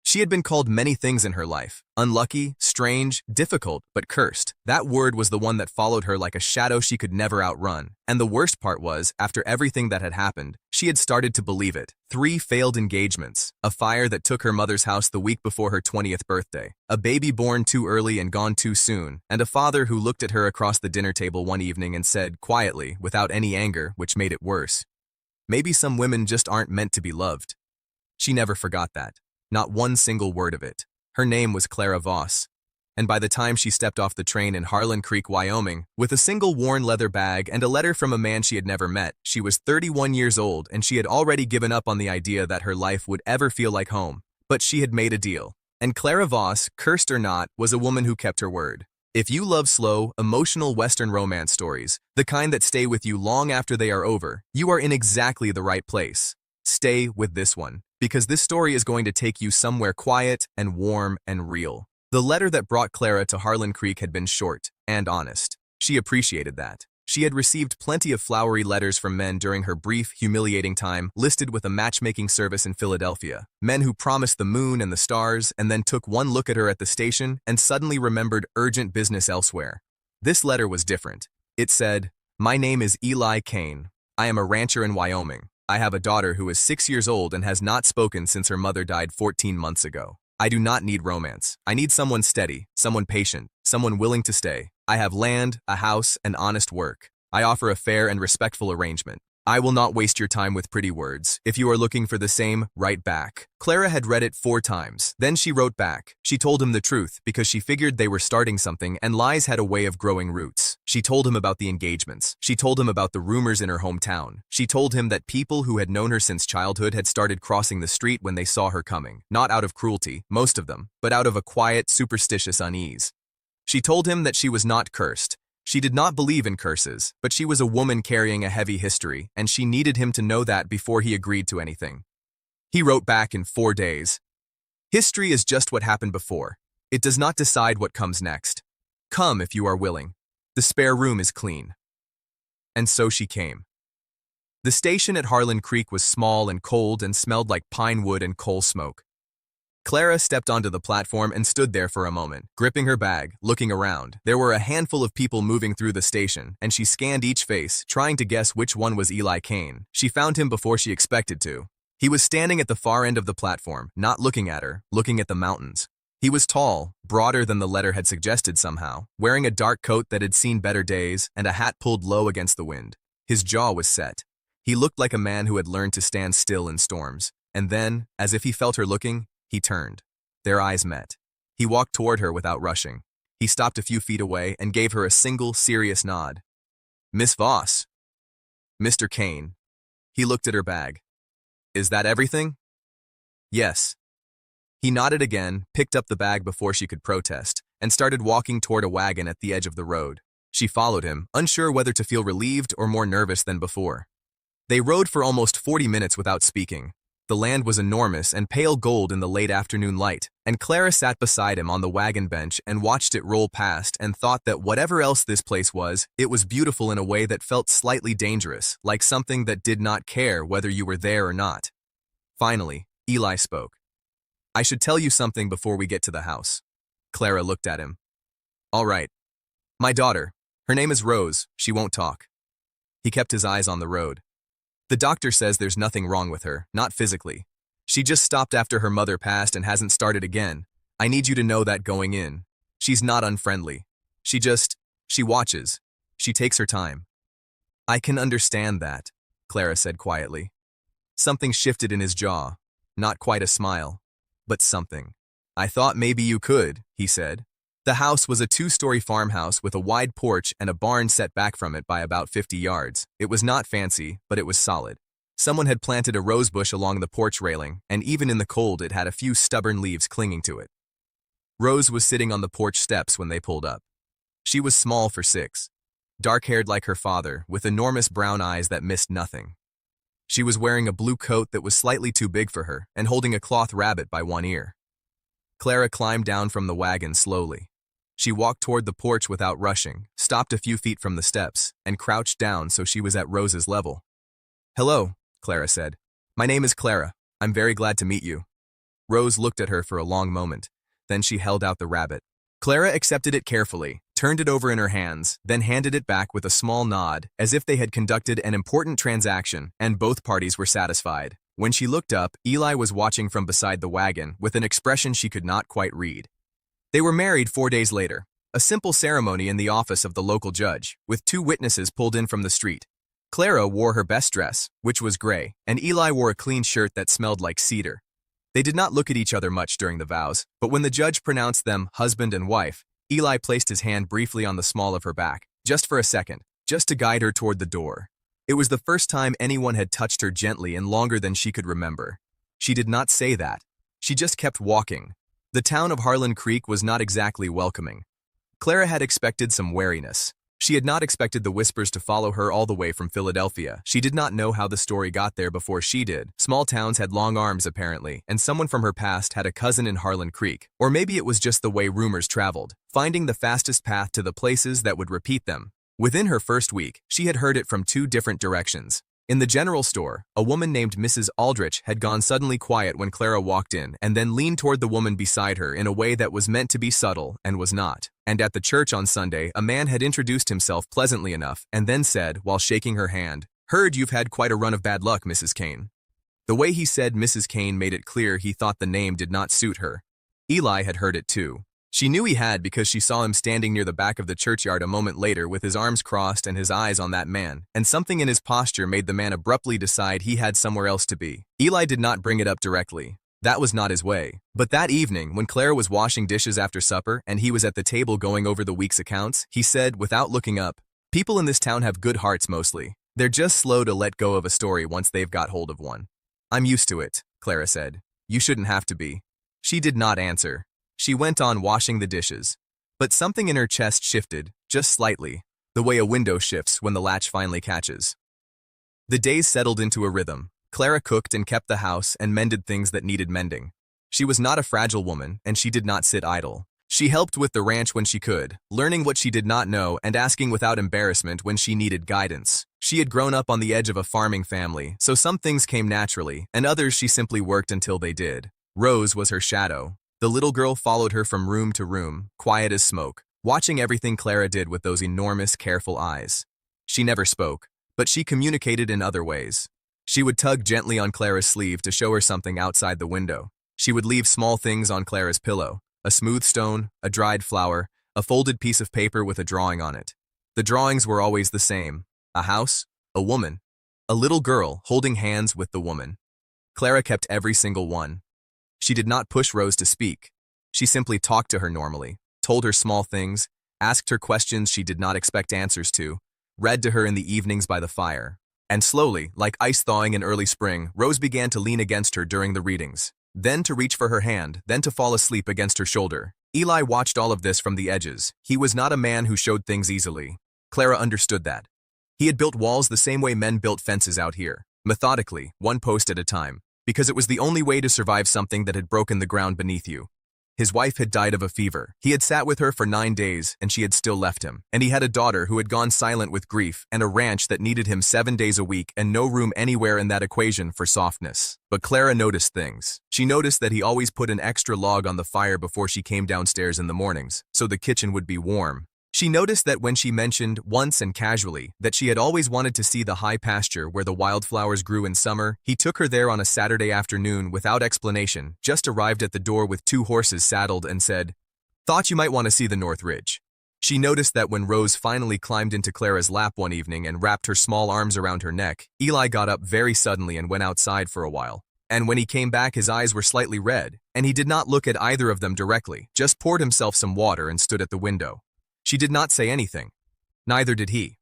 She had been called many things in her life: unlucky, strange, difficult, but cursed. That word was the one that followed her like a shadow she could never outrun. And the worst part was, after everything that had happened, she had started to believe it. 3 failed engagements, a fire that took her mother's house the week before her 20th birthday, a baby born too early and gone too soon, and a father who looked at her across the dinner table one evening and said, quietly, without any anger, which made it worse, "Maybe some women just aren't meant to be loved." She never forgot that. Not one single word of it. Her name was Clara Voss. And by the time she stepped off the train in Harlan Creek, Wyoming, with a single worn leather bag and a letter from a man she had never met, she was 31 years old and she had already given up on the idea that her life would ever feel like home. But she had made a deal. And Clara Voss, cursed or not, was a woman who kept her word. If you love slow, emotional Western romance stories, the kind that stay with you long after they are over, you are in exactly the right place. Stay with this one, because this story is going to take you somewhere quiet and warm and real. The letter that brought Clara to Harlan Creek had been short and honest. She appreciated that. She had received plenty of flowery letters from men during her brief, humiliating time listed with a matchmaking service in Philadelphia. Men who promised the moon and the stars and then took one look at her at the station and suddenly remembered urgent business elsewhere. This letter was different. It said, "My name is Eli Kane. I am a rancher in Wyoming. I have a daughter who is 6 years old and has not spoken since her mother died 14 months ago. I do not need romance. I need someone steady, someone patient, someone willing to stay. I have land, a house, and honest work. I offer a fair and respectful arrangement. I will not waste your time with pretty words. If you are looking for the same, write back." Clara had read it 4 times. Then she wrote back. She told him the truth because she figured they were starting something and lies had a way of growing roots. She told him about the engagements. She told him about the rumors in her hometown. She told him that people who had known her since childhood had started crossing the street when they saw her coming, not out of cruelty, most of them, but out of a quiet, superstitious unease. She told him that she was not cursed. She did not believe in curses, but she was a woman carrying a heavy history, and she needed him to know that before he agreed to anything. He wrote back in 4 days. "History is just what happened before. It does not decide what comes next. Come if you are willing. The spare room is clean." And so she came. The station at Harlan Creek was small and cold and smelled like pine wood and coal smoke. Clara stepped onto the platform and stood there for a moment, gripping her bag, looking around. There were a handful of people moving through the station, and she scanned each face, trying to guess which one was Eli Kane. She found him before she expected to. He was standing at the far end of the platform, not looking at her, looking at the mountains. He was tall, broader than the letter had suggested somehow, wearing a dark coat that had seen better days and a hat pulled low against the wind. His jaw was set. He looked like a man who had learned to stand still in storms. And then, as if he felt her looking, he turned. Their eyes met. He walked toward her without rushing. He stopped a few feet away and gave her a single, serious nod. "Miss Voss." "Mr. Kane." He looked at her bag. "Is that everything?" "Yes." He nodded again, picked up the bag before she could protest, and started walking toward a wagon at the edge of the road. She followed him, unsure whether to feel relieved or more nervous than before. They rode for almost 40 minutes without speaking. The land was enormous and pale gold in the late afternoon light, and Clara sat beside him on the wagon bench and watched it roll past and thought that whatever else this place was, it was beautiful in a way that felt slightly dangerous, like something that did not care whether you were there or not. Finally, Eli spoke. "I should tell you something before we get to the house." Clara looked at him. "All right. My daughter. Her name is Rose. She won't talk." He kept his eyes on the road. "The doctor says there's nothing wrong with her, not physically. She just stopped after her mother passed and hasn't started again. I need you to know that going in. She's not unfriendly. She watches. She takes her time." "I can understand that," Clara said quietly. Something shifted in his jaw. Not quite a smile, but something. "I thought maybe you could," he said. The house was a 2-story farmhouse with a wide porch and a barn set back from it by about 50 yards. It was not fancy, but it was solid. Someone had planted a rose bush along the porch railing, and even in the cold it had a few stubborn leaves clinging to it. Rose was sitting on the porch steps when they pulled up. She was small for 6, dark-haired like her father, with enormous brown eyes that missed nothing. She was wearing a blue coat that was slightly too big for her and holding a cloth rabbit by one ear. Clara climbed down from the wagon slowly. She walked toward the porch without rushing, stopped a few feet from the steps, and crouched down so she was at Rose's level. "Hello," Clara said. "My name is Clara. I'm very glad to meet you." Rose looked at her for a long moment. Then she held out the rabbit. Clara accepted it carefully, turned it over in her hands, then handed it back with a small nod, as if they had conducted an important transaction, and both parties were satisfied. When she looked up, Eli was watching from beside the wagon with an expression she could not quite read. They were married 4 days later. A simple ceremony in the office of the local judge, with 2 witnesses pulled in from the street. Clara wore her best dress, which was gray, and Eli wore a clean shirt that smelled like cedar. They did not look at each other much during the vows, but when the judge pronounced them husband and wife, Eli placed his hand briefly on the small of her back, just for a second, just to guide her toward the door. It was the first time anyone had touched her gently and longer than she could remember. She did not say that. She just kept walking. The town of Harlan Creek was not exactly welcoming. Clara had expected some wariness. She had not expected the whispers to follow her all the way from Philadelphia. She did not know how the story got there before she did. Small towns had long arms, apparently, and someone from her past had a cousin in Harlan Creek. Or maybe it was just the way rumors traveled, finding the fastest path to the places that would repeat them. Within her first week, she had heard it from 2 different directions. In the general store, a woman named Mrs. Aldrich had gone suddenly quiet when Clara walked in and then leaned toward the woman beside her in a way that was meant to be subtle and was not. And at the church on Sunday, a man had introduced himself pleasantly enough and then said, while shaking her hand, "Heard you've had quite a run of bad luck, Mrs. Kane." The way he said Mrs. Kane made it clear he thought the name did not suit her. Eli had heard it too. She knew he had because she saw him standing near the back of the churchyard a moment later with his arms crossed and his eyes on that man, and something in his posture made the man abruptly decide he had somewhere else to be. Eli did not bring it up directly. That was not his way. But that evening, when Clara was washing dishes after supper and he was at the table going over the week's accounts, he said, without looking up, "People in this town have good hearts mostly. They're just slow to let go of a story once they've got hold of one." "I'm used to it," Clara said. "You shouldn't have to be." She did not answer. She went on washing the dishes. But something in her chest shifted, just slightly, the way a window shifts when the latch finally catches. The days settled into a rhythm. Clara cooked and kept the house and mended things that needed mending. She was not a fragile woman, and she did not sit idle. She helped with the ranch when she could, learning what she did not know and asking without embarrassment when she needed guidance. She had grown up on the edge of a farming family, so some things came naturally, and others she simply worked until they did. Rose was her shadow. The little girl followed her from room to room, quiet as smoke, watching everything Clara did with those enormous, careful eyes. She never spoke, but she communicated in other ways. She would tug gently on Clara's sleeve to show her something outside the window. She would leave small things on Clara's pillow, a smooth stone, a dried flower, a folded piece of paper with a drawing on it. The drawings were always the same: a house, a woman, a little girl holding hands with the woman. Clara kept every single one. She did not push Rose to speak. She simply talked to her normally, told her small things, asked her questions she did not expect answers to, read to her in the evenings by the fire. And slowly, like ice thawing in early spring, Rose began to lean against her during the readings, then to reach for her hand, then to fall asleep against her shoulder. Eli watched all of this from the edges. He was not a man who showed things easily. Clara understood that. He had built walls the same way men built fences out here, methodically, one post at a time, because it was the only way to survive something that had broken the ground beneath you. His wife had died of a fever. He had sat with her for 9 days, and she had still left him. And he had a daughter who had gone silent with grief, and a ranch that needed him 7 days a week, and no room anywhere in that equation for softness. But Clara noticed things. She noticed that he always put an extra log on the fire before she came downstairs in the mornings, so the kitchen would be warm. She noticed that when she mentioned, once and casually, that she had always wanted to see the high pasture where the wildflowers grew in summer, he took her there on a Saturday afternoon without explanation, just arrived at the door with 2 horses saddled and said, "Thought you might want to see the North Ridge." She noticed that when Rose finally climbed into Clara's lap one evening and wrapped her small arms around her neck, Eli got up very suddenly and went outside for a while. And when he came back, his eyes were slightly red, and he did not look at either of them directly, just poured himself some water and stood at the window. She did not say anything. Neither did he.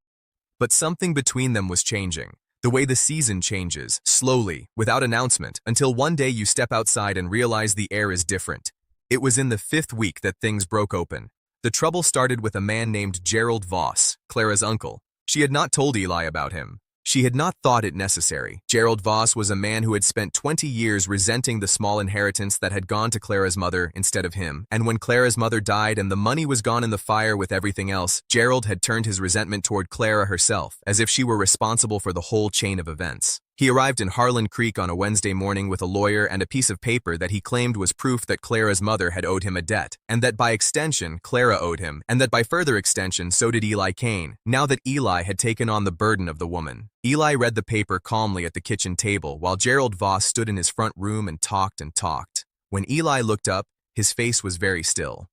But something between them was changing, the way the season changes, slowly, without announcement, until one day you step outside and realize the air is different. It was in the 5th week that things broke open. The trouble started with a man named Gerald Voss, Clara's uncle. She had not told Eli about him. She had not thought it necessary. Gerald Voss was a man who had spent 20 years resenting the small inheritance that had gone to Clara's mother instead of him, and when Clara's mother died and the money was gone in the fire with everything else, Gerald had turned his resentment toward Clara herself, as if she were responsible for the whole chain of events. He arrived in Harlan Creek on a Wednesday morning with a lawyer and a piece of paper that he claimed was proof that Clara's mother had owed him a debt, and that by extension, Clara owed him, and that by further extension, so did Eli Kane, now that Eli had taken on the burden of the woman. Eli read the paper calmly at the kitchen table, while Gerald Voss stood in his front room and talked and talked. When Eli looked up, his face was very still.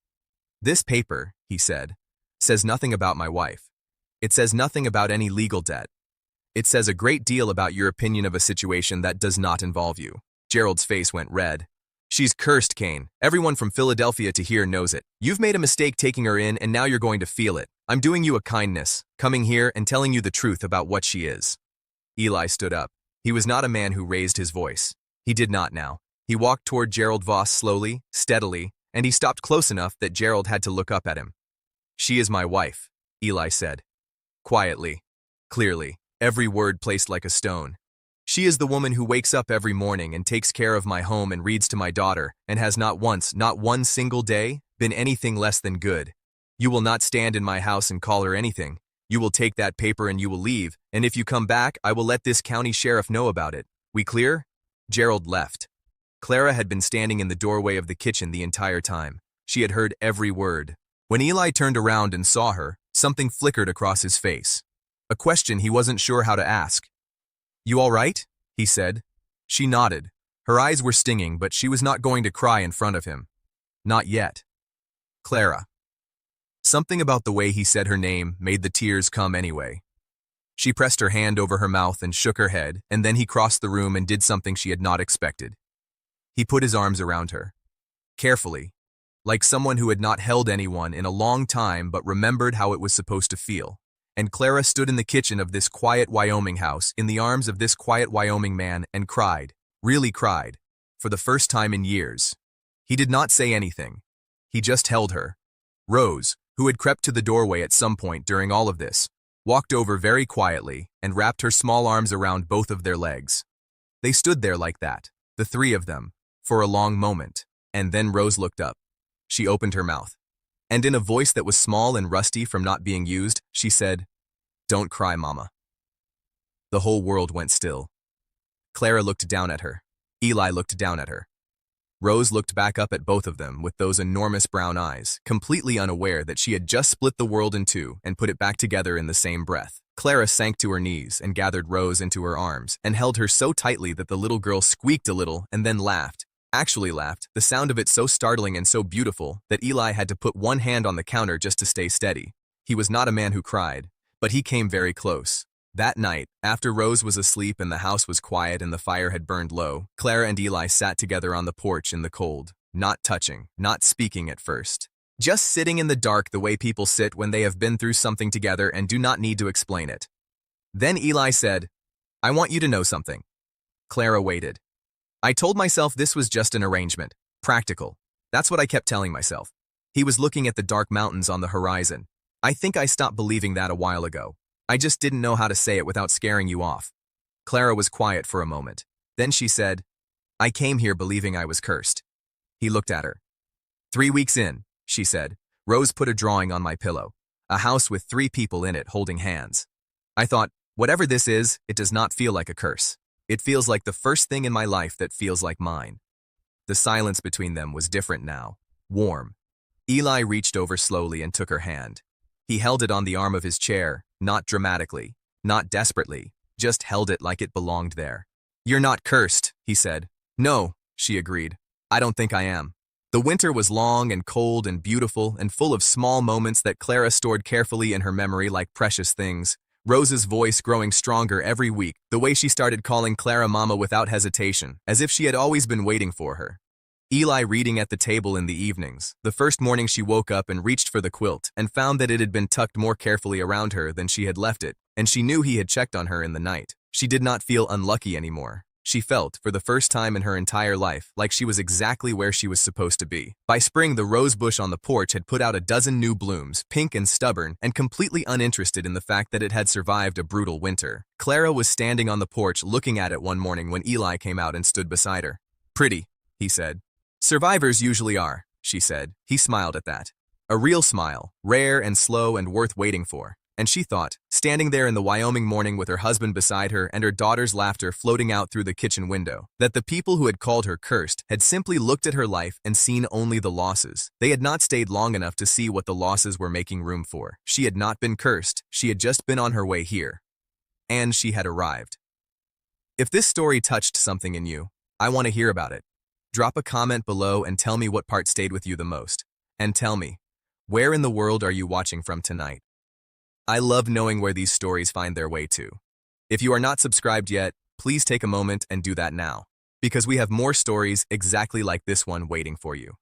"This paper," he said, "says nothing about my wife. It says nothing about any legal debt. It says a great deal about your opinion of a situation that does not involve you." Gerald's face went red. "She's cursed, Kane. Everyone from Philadelphia to here knows it. You've made a mistake taking her in, and now you're going to feel it. I'm doing you a kindness, coming here and telling you the truth about what she is." Eli stood up. He was not a man who raised his voice. He did not now. He walked toward Gerald Voss slowly, steadily, and he stopped close enough that Gerald had to look up at him. "She is my wife," Eli said. Quietly, clearly, every word placed like a stone. "She is the woman who wakes up every morning and takes care of my home and reads to my daughter, and has not once, not one single day, been anything less than good. You will not stand in my house and call her anything. You will take that paper and you will leave, and if you come back, I will let this county sheriff know about it. We clear?" Gerald left. Clara had been standing in the doorway of the kitchen the entire time. She had heard every word. When Eli turned around and saw her, something flickered across his face. A question he wasn't sure how to ask. "You all right?" he said. She nodded. Her eyes were stinging, but she was not going to cry in front of him. Not yet. Clara. Something about the way he said her name made the tears come anyway. She pressed her hand over her mouth and shook her head, and then he crossed the room and did something she had not expected. He put his arms around her. Carefully, like someone who had not held anyone in a long time but remembered how it was supposed to feel. And Clara stood in the kitchen of this quiet Wyoming house in the arms of this quiet Wyoming man and cried, really cried, for the first time in years. He did not say anything. He just held her. Rose, who had crept to the doorway at some point during all of this, walked over very quietly and wrapped her small arms around both of their legs. They stood there like that, the three of them, for a long moment, and then Rose looked up. She opened her mouth. And in a voice that was small and rusty from not being used, she said, "Don't cry, Mama." The whole world went still. Clara looked down at her. Eli looked down at her. Rose looked back up at both of them with those enormous brown eyes, completely unaware that she had just split the world in two and put it back together in the same breath. Clara sank to her knees and gathered Rose into her arms and held her so tightly that the little girl squeaked a little and then laughed. Actually laughed, the sound of it so startling and so beautiful that Eli had to put one hand on the counter just to stay steady. He was not a man who cried, but he came very close. That night, after Rose was asleep and the house was quiet and the fire had burned low, Clara and Eli sat together on the porch in the cold, not touching, not speaking at first. Just sitting in the dark the way people sit when they have been through something together and do not need to explain it. Then Eli said, "I want you to know something." Clara waited. "I told myself this was just an arrangement, practical. That's what I kept telling myself." He was looking at the dark mountains on the horizon. "I think I stopped believing that a while ago. I just didn't know how to say it without scaring you off." Clara was quiet for a moment. Then she said, "I came here believing I was cursed." He looked at her. 3 weeks in, she said, Rose put a drawing on my pillow. A house with 3 people in it holding hands. I thought, whatever this is, it does not feel like a curse. It feels like the first thing in my life that feels like mine. The silence between them was different now, warm. Eli reached over slowly and took her hand. He held it on the arm of his chair, not dramatically, not desperately, just held it like it belonged there. "You're not cursed," he said. "No," she agreed. "I don't think I am." The winter was long and cold and beautiful and full of small moments that Clara stored carefully in her memory like precious things. Rose's voice growing stronger every week, the way she started calling Clara Mama without hesitation, as if she had always been waiting for her. Eli reading at the table in the evenings. The first morning she woke up and reached for the quilt and found that it had been tucked more carefully around her than she had left it, and she knew he had checked on her in the night. She did not feel unlucky anymore. She felt, for the first time in her entire life, like she was exactly where she was supposed to be. By spring, the rose bush on the porch had put out a dozen new blooms, pink and stubborn, and completely uninterested in the fact that it had survived a brutal winter. Clara was standing on the porch looking at it one morning when Eli came out and stood beside her. "Pretty," he said. "Survivors usually are," she said. He smiled at that. A real smile, rare and slow and worth waiting for. And she thought, standing there in the Wyoming morning with her husband beside her and her daughter's laughter floating out through the kitchen window, that the people who had called her cursed had simply looked at her life and seen only the losses. They had not stayed long enough to see what the losses were making room for. She had not been cursed, she had just been on her way here. And she had arrived. If this story touched something in you, I want to hear about it. Drop a comment below and tell me what part stayed with you the most. And tell me, where in the world are you watching from tonight? I love knowing where these stories find their way to. If you are not subscribed yet, please take a moment and do that now, because we have more stories exactly like this one waiting for you.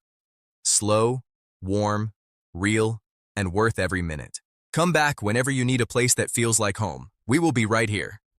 Slow, warm, real, and worth every minute. Come back whenever you need a place that feels like home. We will be right here.